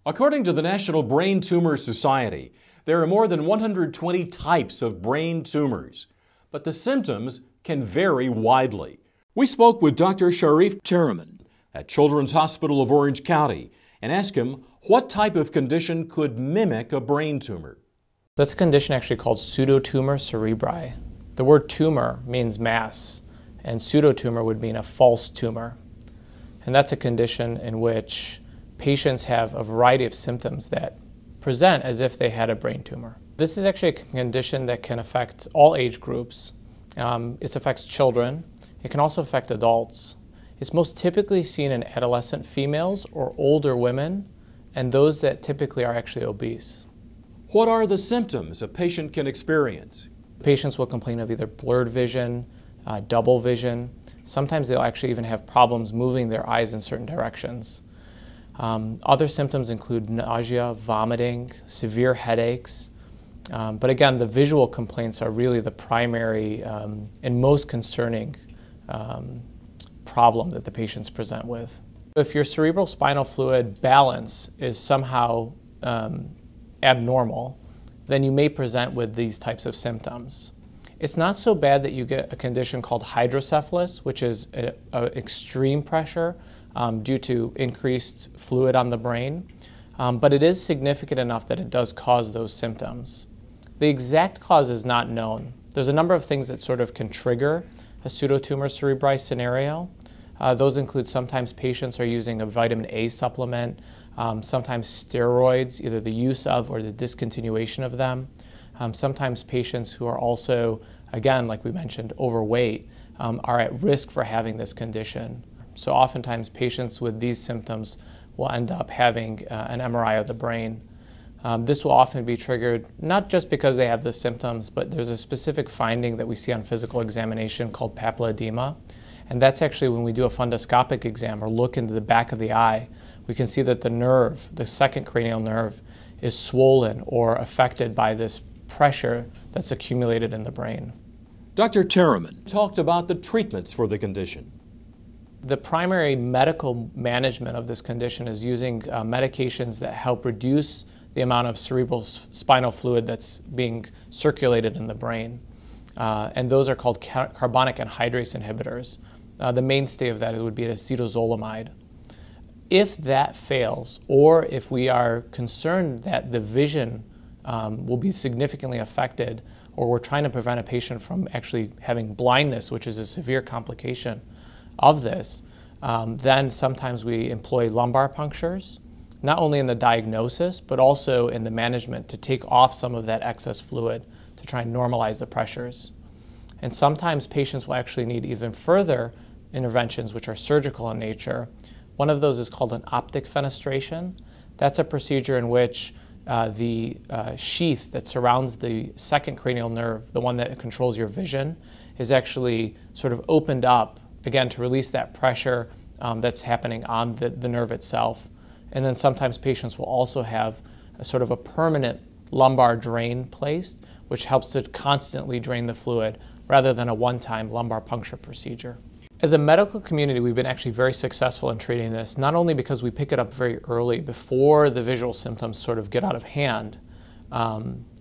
According to the National Brain Tumor Society, there are more than 120 types of brain tumors, but the symptoms can vary widely. We spoke with Dr. Sharief Taraman at Children's Hospital of Orange County and asked him what type of condition could mimic a brain tumor. That's a condition actually called pseudotumor cerebri. The word tumor means mass, and pseudotumor would mean a false tumor. And that's a condition in which patients have a variety of symptoms that present as if they had a brain tumor. This is actually a condition that can affect all age groups. It affects children. It can also affect adults. It's most typically seen in adolescent females or older women, and those that typically are actually obese. What are the symptoms a patient can experience? Patients will complain of either blurred vision, double vision. Sometimes they'll actually even have problems moving their eyes in certain directions. Other symptoms include nausea, vomiting, severe headaches. But again, the visual complaints are really the primary and most concerning problem that the patients present with. If your cerebral spinal fluid balance is somehow abnormal, then you may present with these types of symptoms. It's not so bad that you get a condition called hydrocephalus, which is an extreme pressure due to increased fluid on the brain, but it is significant enough that it does cause those symptoms. The exact cause is not known. There's a number of things that sort of can trigger a pseudotumor cerebri scenario. Those include sometimes patients are using a vitamin A supplement, sometimes steroids, either the use of or the discontinuation of them. Sometimes patients who are also, again, like we mentioned, overweight, are at risk for having this condition. So oftentimes patients with these symptoms will end up having an MRI of the brain. This will often be triggered not just because they have the symptoms, but there's a specific finding that we see on physical examination called papilledema. And that's actually when we do a fundoscopic exam or look into the back of the eye, we can see that the nerve, the second cranial nerve, is swollen or affected by this pressure that's accumulated in the brain. Dr. Taraman talked about the treatments for the condition. The primary medical management of this condition is using medications that help reduce the amount of cerebral spinal fluid that's being circulated in the brain. And those are called carbonic anhydrase inhibitors. The mainstay of that would be acetazolamide. If that fails, or if we are concerned that the vision will be significantly affected, or we're trying to prevent a patient from actually having blindness, which is a severe complication of this, then sometimes we employ lumbar punctures, not only in the diagnosis, but also in the management to take off some of that excess fluid to try and normalize the pressures. And sometimes patients will actually need even further interventions, which are surgical in nature. One of those is called an optic fenestration. That's a procedure in which the sheath that surrounds the second cranial nerve, the one that controls your vision, is actually sort of opened up, again, to release that pressure that's happening on the nerve itself. And then sometimes patients will also have a sort of a permanent lumbar drain placed, which helps to constantly drain the fluid rather than a one-time lumbar puncture procedure. As a medical community, we've been actually very successful in treating this, not only because we pick it up very early before the visual symptoms sort of get out of hand,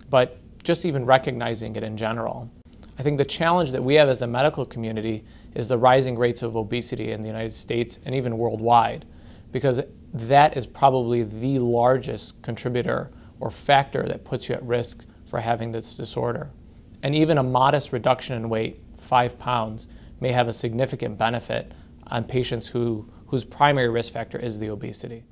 but just even recognizing it in general. I think the challenge that we have as a medical community is the rising rates of obesity in the United States and even worldwide, because that is probably the largest contributor or factor that puts you at risk for having this disorder. And even a modest reduction in weight, 5 pounds, may have a significant benefit on patients whose primary risk factor is the obesity.